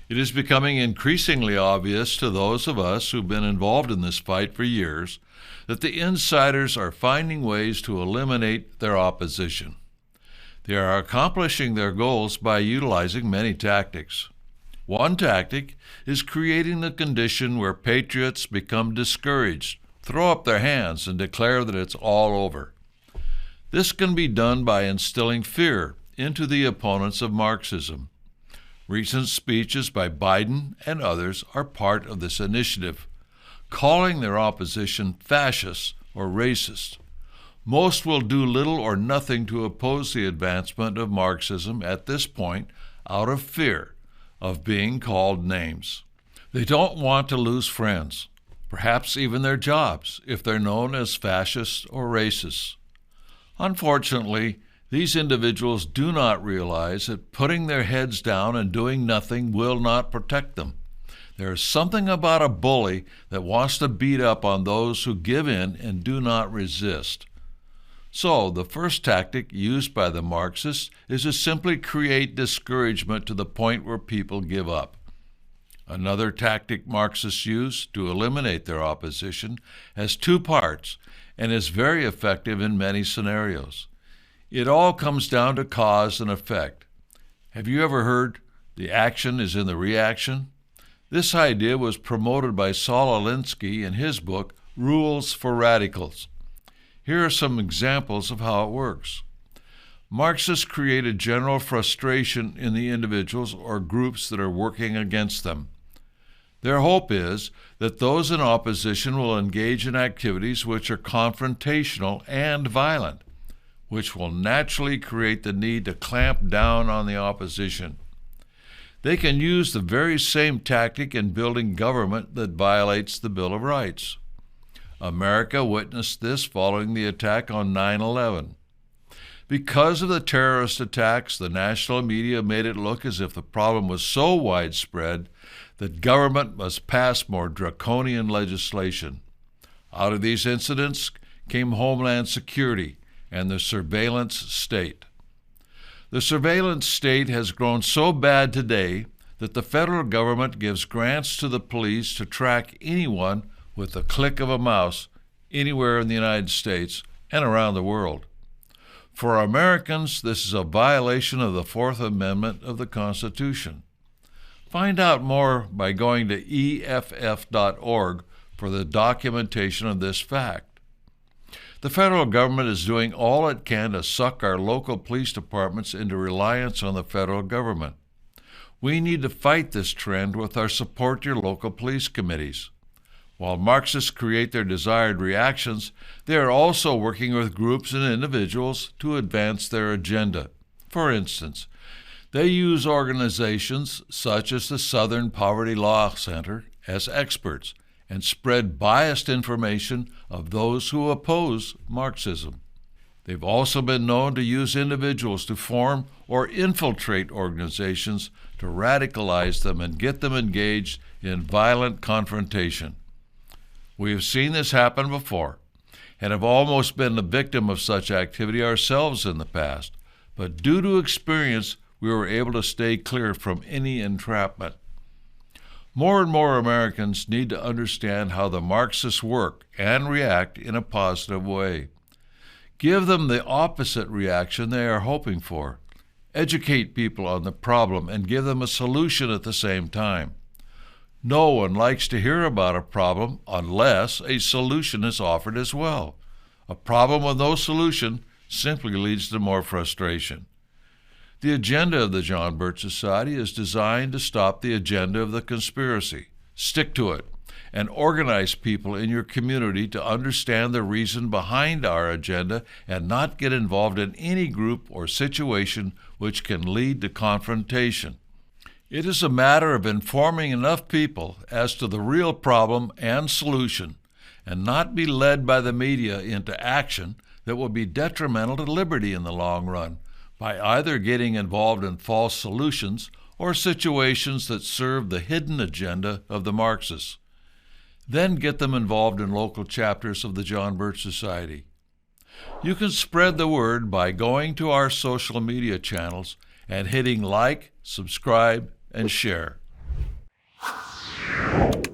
It is becoming increasingly obvious to those of us who've been involved in this fight for years that the insiders are finding ways to eliminate their opposition. They are accomplishing their goals by utilizing many tactics. One tactic is creating the condition where patriots become discouraged, throw up their hands, and declare that it's all over. This can be done by instilling fear into the opponents of Marxism. Recent speeches by Biden and others are part of this initiative, calling their opposition fascists or racist. Most will do little or nothing to oppose the advancement of Marxism at this point out of fear of being called names. They don't want to lose friends, perhaps even their jobs, if they're known as fascists or racists. Unfortunately, these individuals do not realize that putting their heads down and doing nothing will not protect them. There is something about a bully that wants to beat up on those who give in and do not resist. So, the first tactic used by the Marxists is to simply create discouragement to the point where people give up. Another tactic Marxists use to eliminate their opposition has two parts and is very effective in many scenarios. It all comes down to cause and effect. Have you ever heard the action is in the reaction? This idea was promoted by Saul Alinsky in his book, Rules for Radicals. Here are some examples of how it works. Marxists create a general frustration in the individuals or groups that are working against them. Their hope is that those in opposition will engage in activities which are confrontational and violent, which will naturally create the need to clamp down on the opposition. They can use the very same tactic in building government that violates the Bill of Rights. America witnessed this following the attack on 9/11. Because of the terrorist attacks, the national media made it look as if the problem was so widespread that government must pass more draconian legislation. Out of these incidents came Homeland Security and the surveillance state. The surveillance state has grown so bad today that the federal government gives grants to the police to track anyone with the click of a mouse anywhere in the United States and around the world. For Americans, this is a violation of the Fourth Amendment of the Constitution. Find out more by going to EFF.org for the documentation of this fact. The federal government is doing all it can to suck our local police departments into reliance on the federal government. We need to fight this trend with our Support Your Local Police committees. While Marxists create their desired reactions, they are also working with groups and individuals to advance their agenda. For instance, they use organizations such as the Southern Poverty Law Center as experts and spread biased information of those who oppose Marxism. They've also been known to use individuals to form or infiltrate organizations to radicalize them and get them engaged in violent confrontation. We have seen this happen before and have almost been the victim of such activity ourselves in the past, but due to experience, we were able to stay clear from any entrapment. More and more Americans need to understand how the Marxists work and react in a positive way. Give them the opposite reaction they are hoping for. Educate people on the problem and give them a solution at the same time. No one likes to hear about a problem unless a solution is offered as well. A problem with no solution simply leads to more frustration. The agenda of the John Birch Society is designed to stop the agenda of the conspiracy. Stick to it and organize people in your community to understand the reason behind our agenda and not get involved in any group or situation which can lead to confrontation. It is a matter of informing enough people as to the real problem and solution and not be led by the media into action that will be detrimental to liberty in the long run by either getting involved in false solutions or situations that serve the hidden agenda of the Marxists. Then get them involved in local chapters of the John Birch Society. You can spread the word by going to our social media channels and hitting like, subscribe, and share. you.